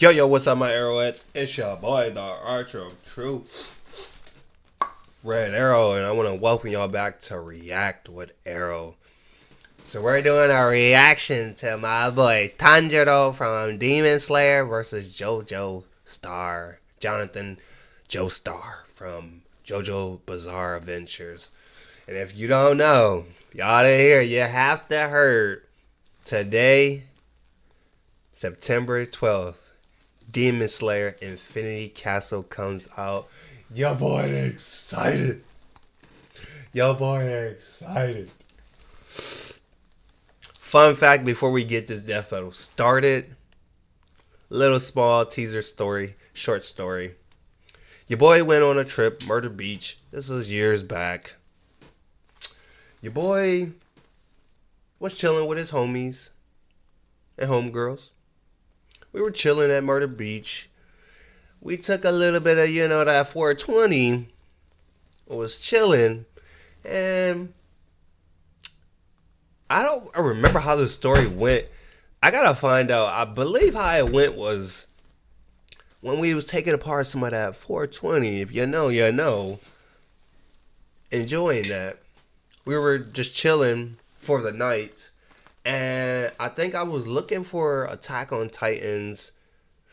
Yo, what's up, my Arrowettes? It's your boy, the Archer of Truth, Red Arrow, and I want to welcome y'all back to React with Arrow. So we're doing a reaction to my boy Tanjiro from Demon Slayer versus Jonathan Joestar from JoJo Bizarre Adventures. And if you don't know, y'all to hear, you have to heard today, September 12th. Demon Slayer Infinity Castle comes out. Yo boy excited. Yo boy excited. Fun fact before we get this death battle started. Little small teaser story, short story. Your boy went on a trip, Murder Beach. This was years back. Your boy was chilling with his homies and homegirls. We were chilling at Murder Beach. We took a little bit of, that 420. Was chilling. And I don't remember how the story went. I gotta find out. I believe how it went was when we was taking apart some of that 420. If you know, you know. Enjoying that. We were just chilling for the night. And I think I was looking for Attack on Titans.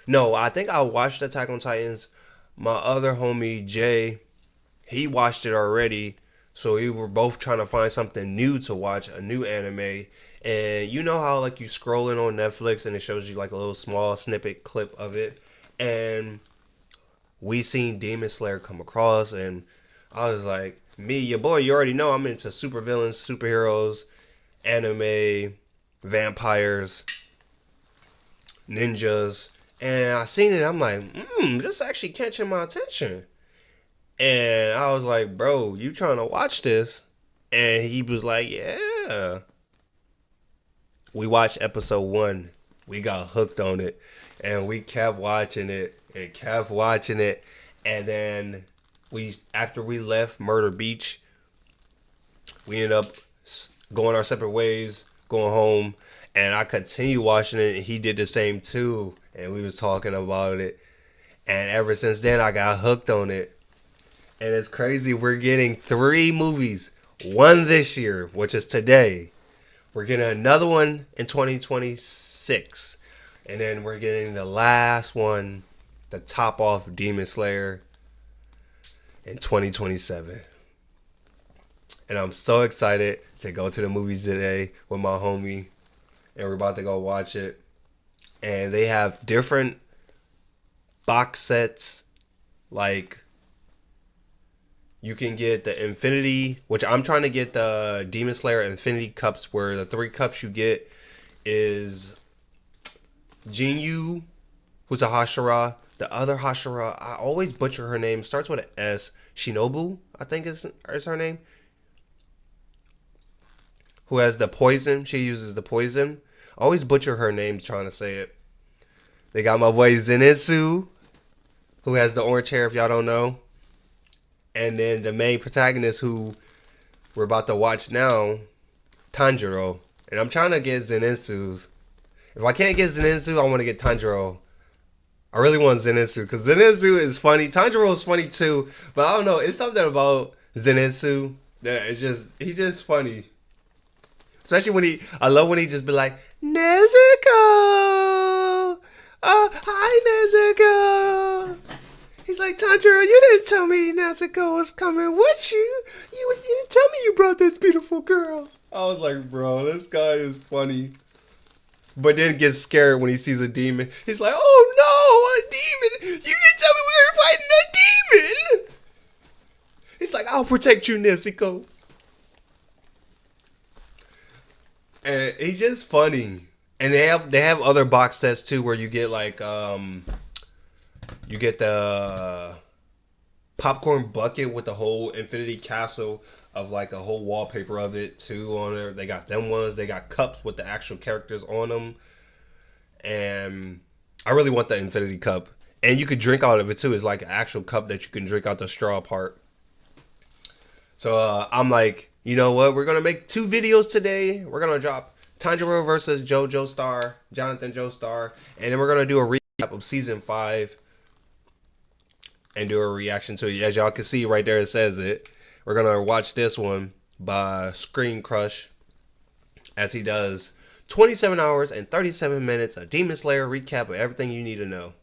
No, I think I watched Attack on Titans. My other homie, Jay, he watched it already. So we were both trying to find something new to watch, a new anime. And you know how like you scrolling on Netflix and it shows you like a little small snippet clip of it. And we seen Demon Slayer come across and I was like, me, your boy, you already know I'm into supervillains, superheroes, anime, vampires, ninjas, and I seen it. I'm like, this actually catching my attention. And I was like, bro, you trying to watch this? And he was like, yeah. We watched episode 1. We got hooked on it, and we kept watching it and kept watching it. And then after we left Murder Beach, we ended up going our separate ways, going home, and I continued watching it, and he did the same too, and we was talking about it, and ever since then I got hooked on it. And it's crazy, we're getting 3 movies, one this year, which is today, we're getting another one in 2026, and then we're getting the last one, the top off Demon Slayer, in 2027. And I'm so excited to go to the movies today with my homie. And we're about to go watch it. And they have different box sets. Like, you can get the Infinity, which I'm trying to get the Demon Slayer Infinity Cups, where the 3 cups you get is Jinyu, who's a Hashira. The other Hashira, I always butcher her name. Starts with an S. Shinobu, I think is her name. Who has the poison. She uses the poison. I always butcher her name trying to say it. They got my boy Zenitsu, who has the orange hair if y'all don't know. And then the main protagonist who we're about to watch now, Tanjiro. And I'm trying to get Zenitsu's. If I can't get Zenitsu, I want to get Tanjiro. I really want Zenitsu because Zenitsu is funny. Tanjiro is funny too, but I don't know. It's something about Zenitsu that he's just funny. Especially when I love when he just be like, Nezuko! Oh, hi Nezuko! He's like, Tanjiro, you didn't tell me Nezuko was coming with you. You didn't tell me you brought this beautiful girl. I was like, bro, this guy is funny. But then gets scared when he sees a demon. He's like, oh no, a demon! You didn't tell me we were fighting a demon! He's like, I'll protect you, Nezuko. And he's just funny. And they have other box sets too where you get like you get the popcorn bucket with the whole Infinity Castle of like a whole wallpaper of it too on there. They got them ones. They got cups with the actual characters on them. And I really want the Infinity Cup. And you could drink out of it too. It's like an actual cup that you can drink out the straw part. So I'm like, you know what? We're going to make 2 videos today. We're going to drop Tanjiro versus Jonathan Joestar. And then we're going to do a of season 5 and do a reaction to it. As y'all can see right there, it says it. We're gonna watch this one by Screen Crush as he does 27 hours and 37 minutes, a Demon Slayer recap of everything you need to know.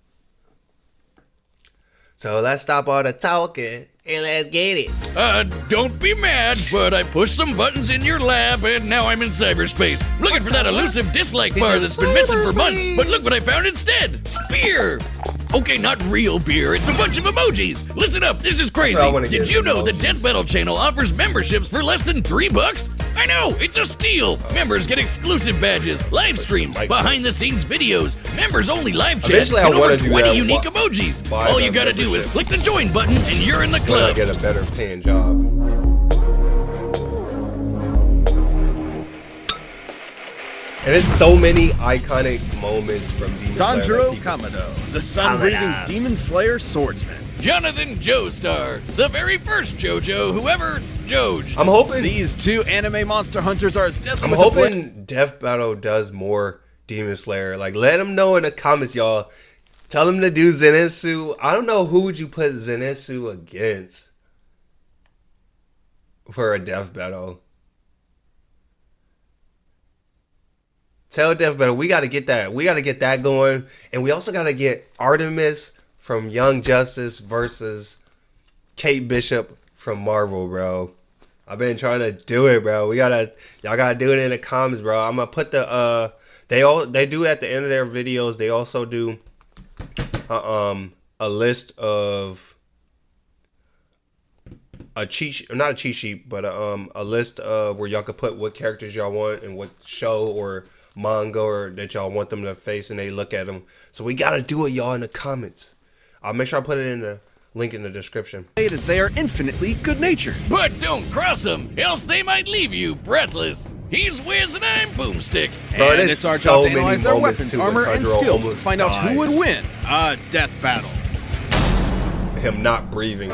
So let's stop all the talking and let's get it. Don't be mad, but I pushed some buttons in your lab and now I'm in cyberspace. Looking for that elusive dislike bar that's been missing for months, but look what I found instead. Beer! Okay, not real beer, it's a bunch of emojis. Listen up, this is crazy. Did you know the Death Battle channel offers memberships for less than $3? I know, it's a steal. Members get exclusive badges, live streams, behind the scenes videos, members only live chat, and over 20 unique emojis. All you gotta do is click the join button and you're in the club. I get a better paying job. And it's so many iconic moments from Demon Slayer. Tanjiro Kamado, the sun-breathing Demon Slayer swordsman. Jonathan Joestar, the very first JoJo who ever Joj. I'm hoping these two anime monster hunters are as deadly. I'm hoping Death Battle does more Demon Slayer. Like, let them know in the comments, y'all. Tell them to do Zenitsu. I don't know who would you put Zenitsu against for a Death Battle. Tell Death Battle, we got to get that. We got to get that going. And we also got to get Artemis from Young Justice versus Kate Bishop from Marvel, bro. I've been trying to do it, bro. Y'all gotta do it in the comments, bro. I'm gonna put the they do at the end of their videos. They also do a list of not a cheat sheet, but a list of where y'all could put what characters y'all want and what show or manga or that y'all want them to face, and they look at them. So we gotta do it, y'all, in the comments. I'll make sure I put it in the link in the description. As they are infinitely good-natured. But don't cross them, else they might leave you breathless. He's Wiz and I'm Boomstick. And it's our job to analyze their weapons, armor, and skills to find out who would win a death battle. Him not breathing.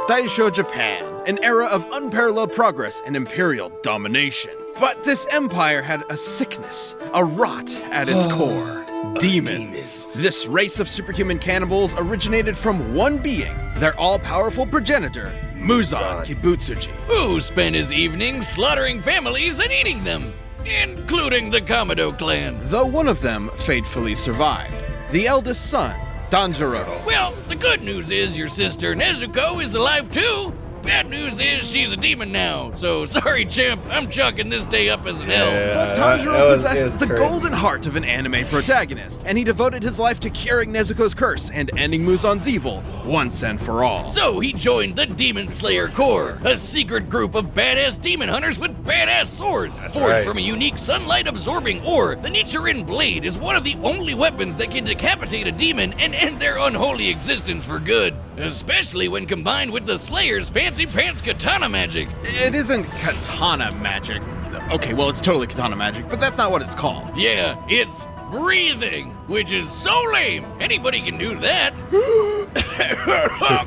Daisho Japan, an era of unparalleled progress and imperial domination. But this empire had a sickness, a rot at its core. Demons. This race of superhuman cannibals originated from one being, their all-powerful progenitor, Muzan Kibutsuji. Who spent his evenings slaughtering families and eating them, including the Kamado clan. Though one of them fatefully survived, the eldest son, Tanjiro. Well, the good news is your sister Nezuko is alive too. Bad news is she's a demon now, so sorry, champ, I'm chalking this day up as an L. But Tanjiro possessed the golden heart of an anime protagonist, and he devoted his life to curing Nezuko's curse and ending Muzan's evil once and for all. So he joined the Demon Slayer Corps, a secret group of badass demon hunters with badass swords. Forged from a unique sunlight-absorbing ore, the Nichiren Blade is one of the only weapons that can decapitate a demon and end their unholy existence for good, especially when combined with the Slayer's fancy pants katana magic. It isn't katana magic. Okay, well, it's totally katana magic, but that's not what it's called. Yeah, it's breathing, which is so lame. Anybody can do that. Oh,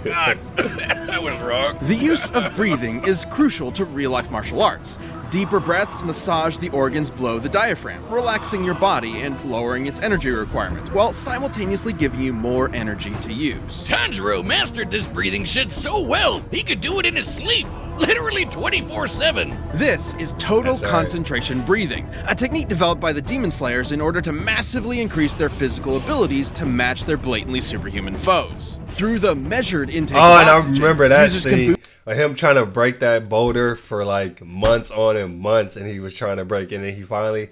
God. I was wrong. The use of breathing is crucial to real-life martial arts. Deeper breaths massage the organs below the diaphragm, relaxing your body and lowering its energy requirement, while simultaneously giving you more energy to use. Tanjiro mastered this breathing shit so well, he could do it in his sleep. Literally 24/7. This is total concentration breathing, a technique developed by the Demon Slayers in order to massively increase their physical abilities to match their blatantly superhuman foes. Through the measured intake of oxygen, and I remember that scene of him trying to break that boulder for like months on and months, and he was trying to break it, and he finally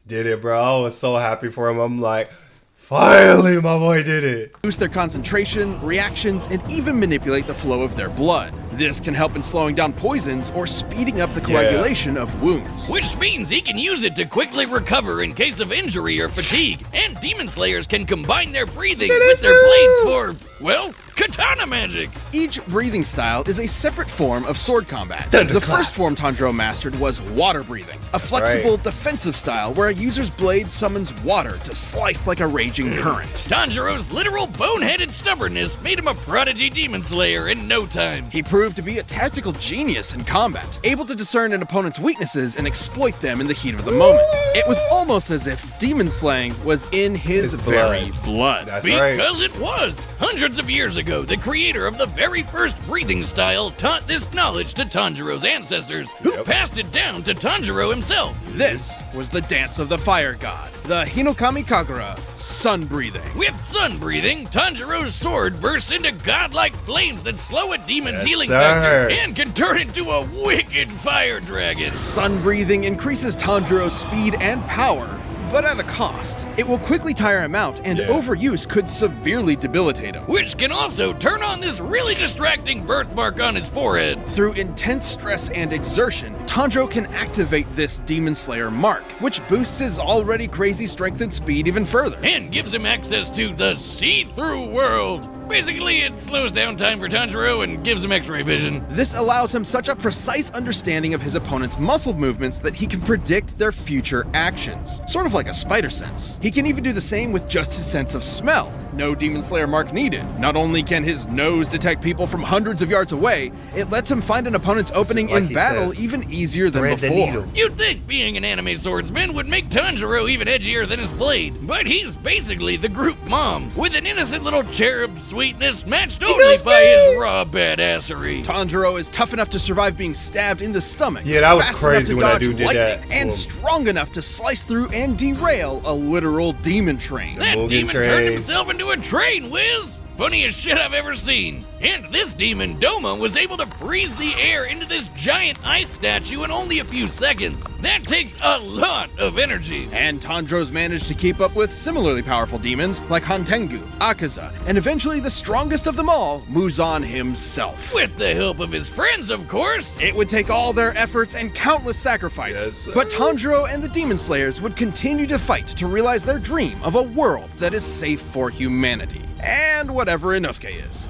did it, bro. I was so happy for him. I'm like, finally, my boy did it. Boost their concentration, reactions, and even manipulate the flow of their blood. This can help in slowing down poisons or speeding up the coagulation of wounds. Which means he can use it to quickly recover in case of injury or fatigue. And Demon Slayers can combine their breathing with their blades for, well, katana magic. Each breathing style is a separate form of sword combat. The first form Tanjiro mastered was water breathing, a flexible defensive style where a user's blade summons water to slice like a raging current. Tanjiro's literal boneheaded stubbornness made him a prodigy demon slayer in no time. He proved proved to be a tactical genius in combat, able to discern an opponent's weaknesses and exploit them in the heat of the moment. It was almost as if demon slaying was in his very blood. That's right. Because it was! Hundreds of years ago, the creator of the very first breathing style taught this knowledge to Tanjiro's ancestors, who passed it down to Tanjiro himself. This was the dance of the fire god, the Hinokami Kagura, sun breathing. With sun breathing, Tanjiro's sword bursts into godlike flames that slow a demon's healing sir. factor and can turn into a wicked fire dragon. Sun breathing increases Tanjiro's speed and power, but at a cost. It will quickly tire him out, and overuse could severely debilitate him. Which can also turn on this really distracting birthmark on his forehead. Through intense stress and exertion, Tanjiro can activate this Demon Slayer mark, which boosts his already crazy strength and speed even further. And gives him access to the see-through world. Basically, it slows down time for Tanjiro and gives him x-ray vision. This allows him such a precise understanding of his opponent's muscle movements that he can predict their future actions, sort of like a spider sense. He can even do the same with just his sense of smell. No Demon Slayer mark needed. Not only can his nose detect people from hundreds of yards away, it lets him find an opponent's opening in battle even easier than before. You'd think being an anime swordsman would make Tanjiro even edgier than his blade, but he's basically the group mom, with an innocent little cherub sweetness matched only by his raw badassery. Tanjiro is tough enough to survive being stabbed in the stomach. Yeah, that was fast crazy enough to when that dodge dude did lightning, that. and strong enough to slice through and derail a literal demon train. That Moving demon train. turned himself into a train whiz! Funniest shit I've ever seen. And this demon, Doma, was able to freeze the air into this giant ice statue in only a few seconds. That takes a lot of energy. And Tanjiro's managed to keep up with similarly powerful demons like Hantengu, Akaza, and eventually the strongest of them all, Muzan himself. With the help of his friends, of course. It would take all their efforts and countless sacrifices, Yes, sir. but Tanjiro and the Demon Slayers would continue to fight to realize their dream of a world that is safe for humanity. And whatever Inosuke is.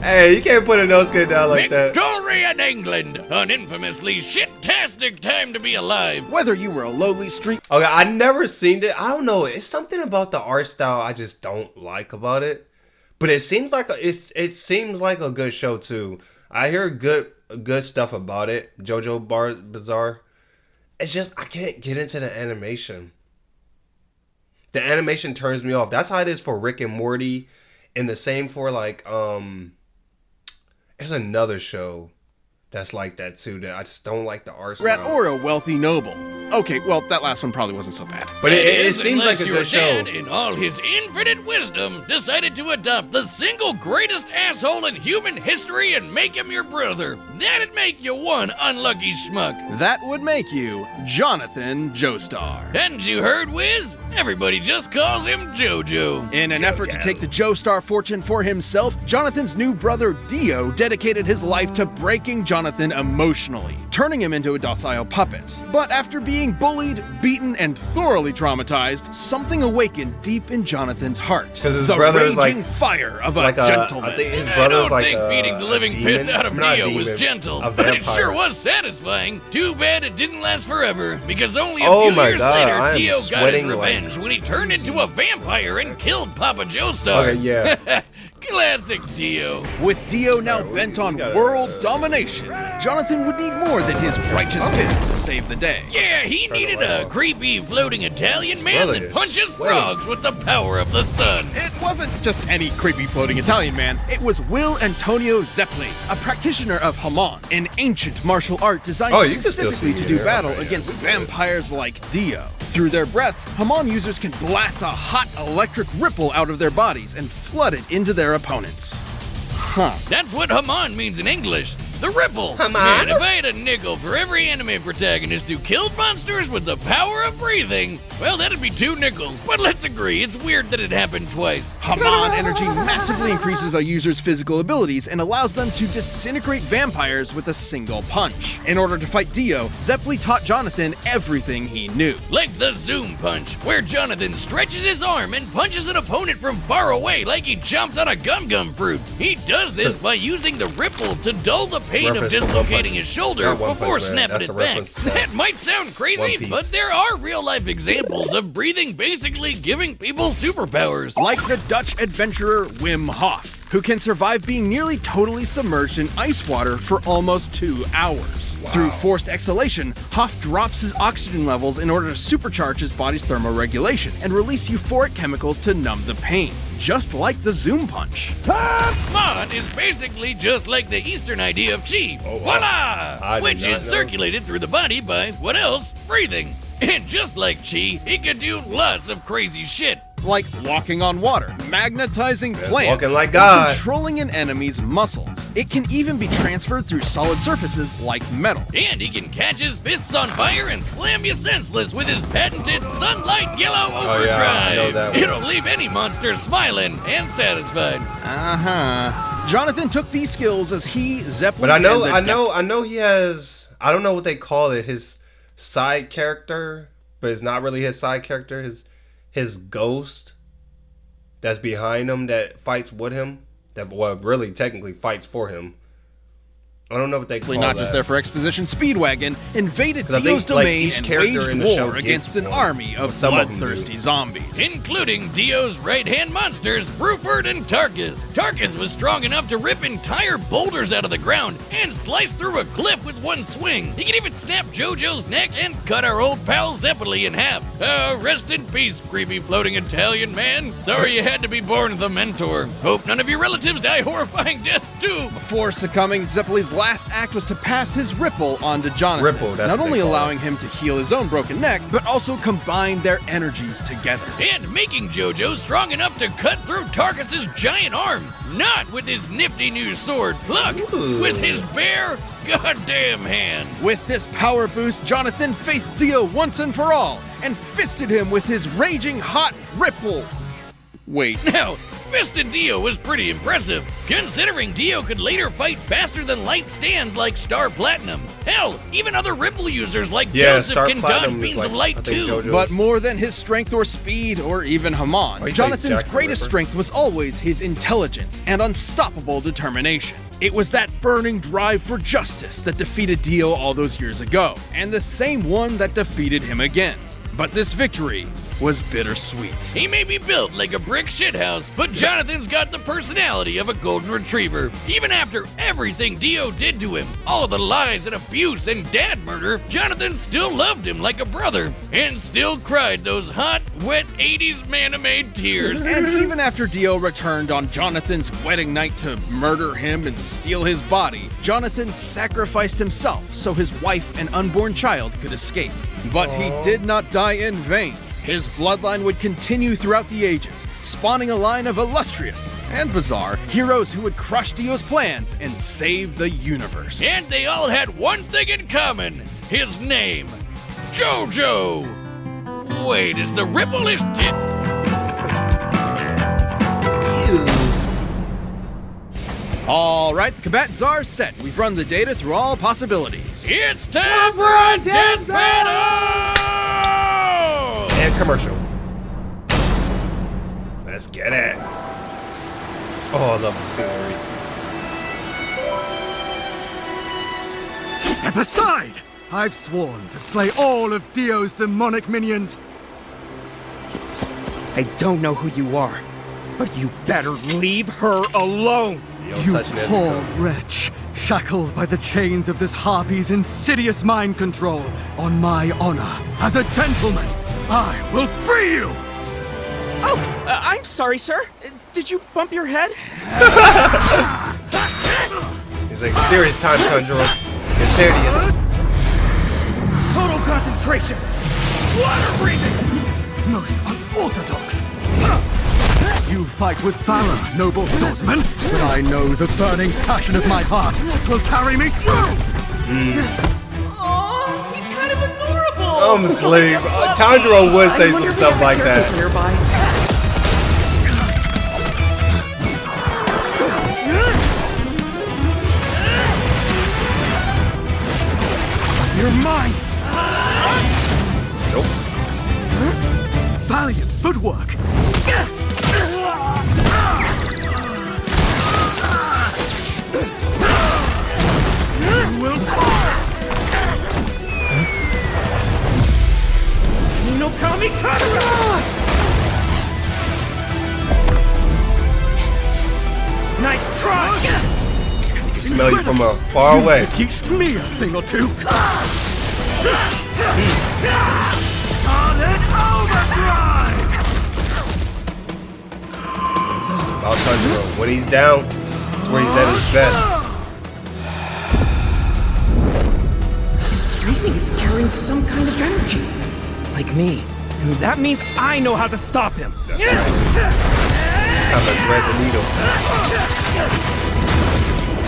Hey, you can't put Inosuke down like that. Victoria in England, an infamously shit-tastic time to be alive. Whether you were a lowly street Okay, I never seen it. I don't know. It's something about the art style I just don't like about it. But it seems like it seems like a good show too. I hear good stuff about it. JoJo Bizarre. It's just I can't get into the animation. The animation turns me off. That's how it is for Rick and Morty, and the same for like there's another show that's like that too. That I just don't like the art style. rat or a wealthy noble. Okay, well, that last one probably wasn't so bad. But it That is, seems like unless a your good show. dad, in all his infinite wisdom, decided to adopt the single greatest asshole in human history and make him your brother. That'd make you one unlucky schmuck. That would make you Jonathan Joestar. Hadn't you heard, Wiz? Everybody just calls him JoJo. In an effort to take the Joestar fortune for himself, Jonathan's new brother Dio dedicated his life to breaking Jonathan emotionally, turning him into a docile puppet. But after being bullied, beaten, and thoroughly traumatized, something awakened deep in Jonathan's heart. 'Cause his the brother's raging like- fire of Like a gentleman. I think his I brother's don't like think beating the living piss demon. out of Not Dio demon, was gentle, a but it vampire. sure was satisfying. Too bad it didn't last forever, because only a Oh few my years God, later, I am Dio got his sweating like- revenge when he turned into a vampire and killed Papa Joestar. Okay, yeah. Classic Dio. With Dio now Alright, bent we on gotta- world domination, Jonathan would need more than his righteous fist to save the day. Yeah, he needed light a off. creepy floating Italian man Brother that is punches sweating. frogs with the power of the sun. It wasn't just any creepy floating Italian man. It was Will Antonio Zeppeli, a practitioner of Hamon, an ancient martial art designed Oh, you can still specifically see to it do here. battle Okay, yeah, against we good. vampires like Dio. Through their breaths, Hamon users can blast a hot electric ripple out of their bodies and flood it into their opponents. Huh. That's what Haman means in English. The ripple. Haman? Man, if I had a nickel for every anime protagonist who killed monsters with the power of breathing, well, that'd be 2 nickels. But let's agree, it's weird that it happened twice. Hamon energy massively increases a user's physical abilities and allows them to disintegrate vampires with a single punch. In order to fight Dio, Zeppeli taught Jonathan everything he knew. Like the zoom punch, where Jonathan stretches his arm and punches an opponent from far away like he chomped on a gum-gum fruit. He does this by using the ripple to dull the pain of Reference to One dislocating Punch- his shoulder not One before Punch Man, snapping that's it a back. reference to That might sound One crazy, Piece. but there are real-life examples of breathing basically giving people superpowers. Like the Dutch adventurer Wim Hof. who can survive being nearly totally submerged in ice water for almost 2 hours. Through forced exhalation, Hoff drops his oxygen levels in order to supercharge his body's thermoregulation and release euphoric chemicals to numb the pain, just like the Zoom Punch. Mod is basically just like the Eastern idea of chi. Voila! Which is circulated through the body by, what else? Breathing. And just like chi, it can do lots of crazy shit. Like walking on water, magnetizing plants, walking like God, controlling an enemy's muscles. It can even be transferred through solid surfaces like metal. And he can catch his fists on fire and slam you senseless with his patented Sunlight Yellow Overdrive. Yeah, I know that one. It'll leave any monster smiling and satisfied. Jonathan took these skills as he, Zeppelin, but I know he has. I don't know what they call it. His side character, but it's not really his side character. His ghost that's behind him that fights with him, that really technically fights for him. I don't know what they call not that. Just there for exposition, Speedwagon invaded Dio's domain and waged war against an army of bloodthirsty zombies. Including Dio's right-hand monsters, Bruford and Tarkus. Tarkus was strong enough to rip entire boulders out of the ground and slice through a cliff with one swing. He could even snap JoJo's neck and cut our old pal Zeppeli in half. Rest in peace, creepy floating Italian man. Sorry you had to be born the mentor. Hope none of your relatives die horrifying death too. Before succumbing, Zeppeli's last act was to pass his ripple onto Jonathan, not only allowing him to heal his own broken neck, but also combine their energies together. And making JoJo strong enough to cut through Tarkus's giant arm, not with his nifty new sword Pluck, with his bare goddamn hand. With this power boost, Jonathan faced Dio once and for all, and fisted him with his raging hot ripple. Wait. Now, Fisted Dio was pretty impressive, considering Dio could later fight faster than light stands like Star Platinum. Hell, even other Ripple users like Joseph Star can Platinum dodge beams like, of light too. But more than his strength or speed, or even Haman, Jonathan's greatest strength was always his intelligence and unstoppable determination. It was that burning drive for justice that defeated Dio all those years ago, and the same one that defeated him again. But this victory was bittersweet. He may be built like a brick shithouse, but Jonathan's got the personality of a golden retriever. Even after everything Dio did to him, all the lies and abuse and dad murder, Jonathan still loved him like a brother, and still cried those hot, wet 80s man-made tears. And even after Dio returned on Jonathan's wedding night to murder him and steal his body, Jonathan sacrificed himself so his wife and unborn child could escape. But he did not die in vain. His bloodline would continue throughout the ages, spawning a line of illustrious and bizarre heroes who would crush Dio's plans and save the universe. And they all had one thing in common: his name, JoJo. Wait, is the ripple his tip? All right, the combatants are set. We've run the data through all possibilities. It's time for a death battle! And commercial. Let's get it. Oh, I love the scenery. Step aside! I've sworn to slay all of Dio's demonic minions. I don't know who you are, but you better leave her alone! You poor wretch, shackled by the chains of this harpy's insidious mind control. On my honor, as a gentleman, I will free you! Oh, I'm sorry, sir. Did you bump your head? He's like, serious time, Tanjiro. Get serious. Total concentration! Water breathing! Most unorthodox! You fight with valor, noble swordsman, but I know the burning passion of my heart will carry me through! Oh, he's kind of adorable! I'm a slave. Tanjiro would say some stuff like that. Nearby. You're mine! Nope. Valiant footwork! You will fall! No kamikaze! strike! I can smell you from far away. Teach me a thing or two. Scarlet Overdrive! About Tanjiro. When he's down, that's where he's at his best. His breathing is carrying some kind of energy. Like me. And that means I know how to stop him. Time to thread the needle.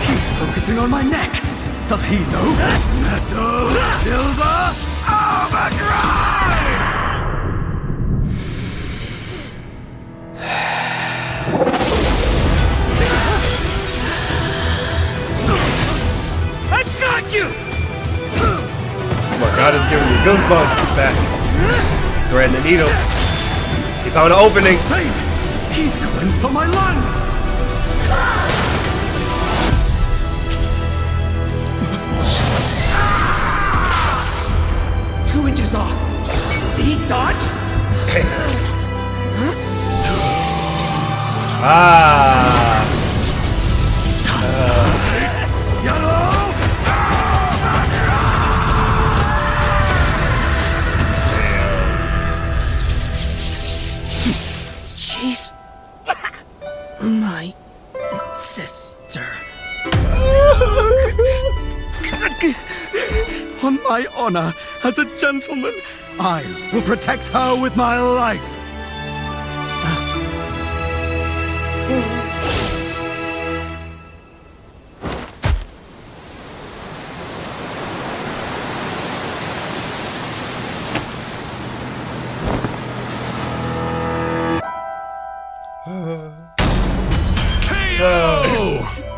He's focusing on my neck. Does he know? Metal Silver Overdrive! I got you! Oh my god, it's giving me goosebumps back. Threading the needle. He found an opening. Wait! He's going for my lungs! 2 inches off. Did he dodge? Ah. She's my sister. On my honor as a gentleman, I will protect her with my life.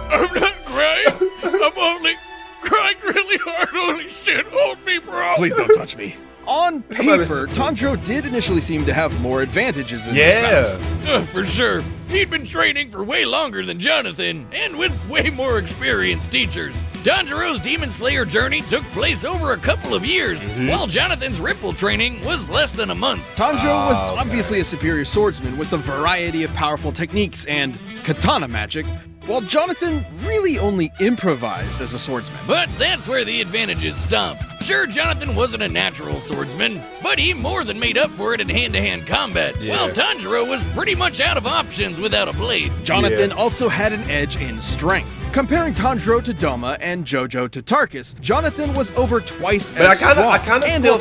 I'm not crying. I'm only crying really hard. Holy shit, hold me, bro. Please don't touch me. On paper, Tanjiro did initially seem to have more advantages in this bout. Yeah. For sure. He'd been training for way longer than Jonathan, and with way more experienced teachers. Tanjiro's Demon Slayer journey took place over a couple of years, while Jonathan's Ripple training was less than a month. Tanjiro was obviously a superior swordsman with a variety of powerful techniques and katana magic, while Jonathan really only improvised as a swordsman. But that's where the advantages stop. Sure, Jonathan wasn't a natural swordsman, but he more than made up for it in hand-to-hand combat, while Tanjiro was pretty much out of options without a blade. Jonathan also had an edge in strength. Comparing Tanjiro to Doma and Jojo to Tarkus, Jonathan was over twice But as strong. I kind of still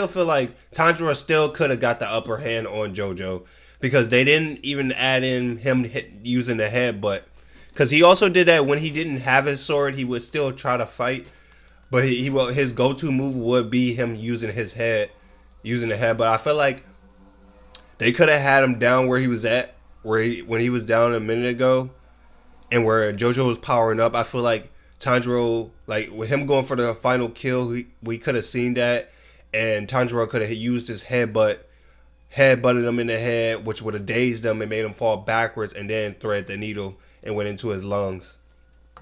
feel like Tanjiro still could have got the upper hand on JoJo because they didn't even add in him using the head, but because he also did that when he didn't have his sword, he would still try to fight, but his go-to move would be him using his head, using the head. But I feel like they could have had him down where he was at, when he was down a minute ago. And where JoJo was powering up, I feel like Tanjiro, like with him going for the final kill, we could have seen that, and Tanjiro could have used his headbutted him in the head, which would have dazed him and made him fall backwards, and then thread the needle and went into his lungs.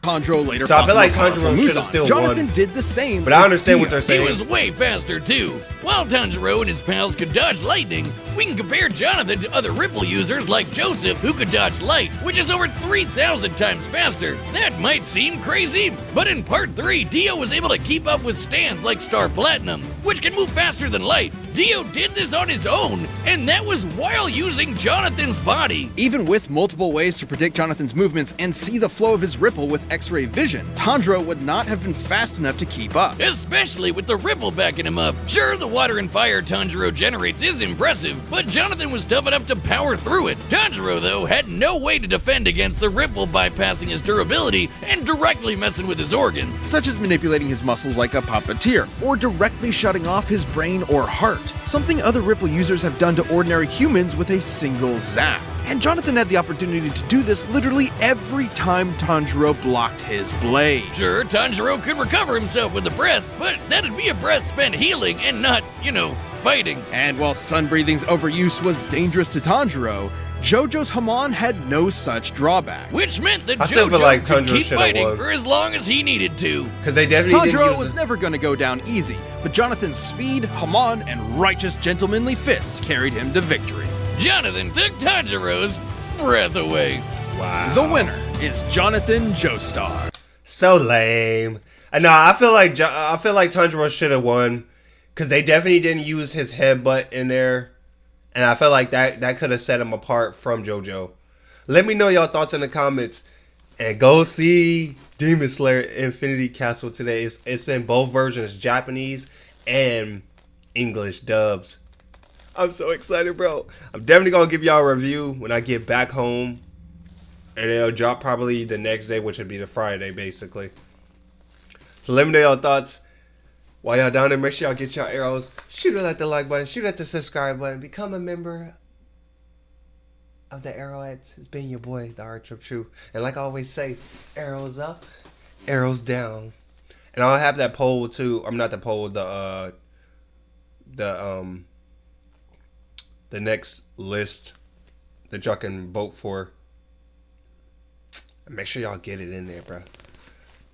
Tanjiro later So I feel like fought the more Tanjiro powerful should have Muzan. still Jonathan won. did the same. But I with understand what Dio. they're saying. He was way faster too. While Tanjiro and his pals could dodge lightning, we can compare Jonathan to other Ripple users like Joseph, who could dodge light, which is over 3,000 times faster. That might seem crazy, but in Part 3, Dio was able to keep up with stands like Star Platinum, which can move faster than light. Dio did this on his own, and that was while using Jonathan's body. Even with multiple ways to predict Jonathan's movements and see the flow of his Ripple with X-ray vision, Tanjiro would not have been fast enough to keep up. Especially with the Ripple backing him up. Sure, the water and fire Tanjiro generates is impressive, but Jonathan was tough enough to power through it. Tanjiro, though, had no way to defend against the Ripple bypassing his durability and directly messing with his organs. Such as manipulating his muscles like a puppeteer, or directly shutting off his brain or heart, something other Ripple users have done to ordinary humans with a single zap. And Jonathan had the opportunity to do this literally every time Tanjiro blocked his blade. Sure, Tanjiro could recover himself with a breath, but that'd be a breath spent healing and not, fighting. And while Sun Breathing's overuse was dangerous to Tanjiro, Jojo's Hamon had no such drawback. Which meant that I still feel like Jojo could Tanjiro keep should've fighting won. for as long as he needed to. Because they definitely didn't Tanjiro use was it. never going to go down easy, but Jonathan's speed, Hamon, and righteous gentlemanly fists carried him to victory. Jonathan took Tanjiro's breath away. Wow. The winner is Jonathan Joestar. So lame. I know. I feel like Tanjiro should have won because they definitely didn't use his headbutt in there, and I feel like that could have set him apart from JoJo. Let me know y'all thoughts in the comments, and go see Demon Slayer Infinity Castle today. It's in both versions, Japanese and English dubs. I'm so excited, bro. I'm definitely gonna give y'all a review when I get back home, and it'll drop probably the next day, which would be the Friday, basically. So let me know y'all thoughts. While y'all down there, make sure y'all get y'all arrows. Shoot it at the like button. Shoot it at the subscribe button. Become a member of the Arrowettes. It's been your boy, the Archer of Truth. And like I always say, arrows up, arrows down. And I'll have that poll too. I'm not the poll. The next list that y'all can vote for. Make sure y'all get it in there, bro.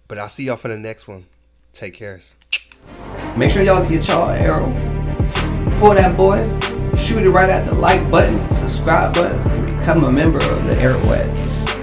But I'll see y'all for the next one. Take care. Make sure y'all get y'all arrow. Pull that boy, shoot it right at the like button, subscribe button, and become a member of the Arrowettes.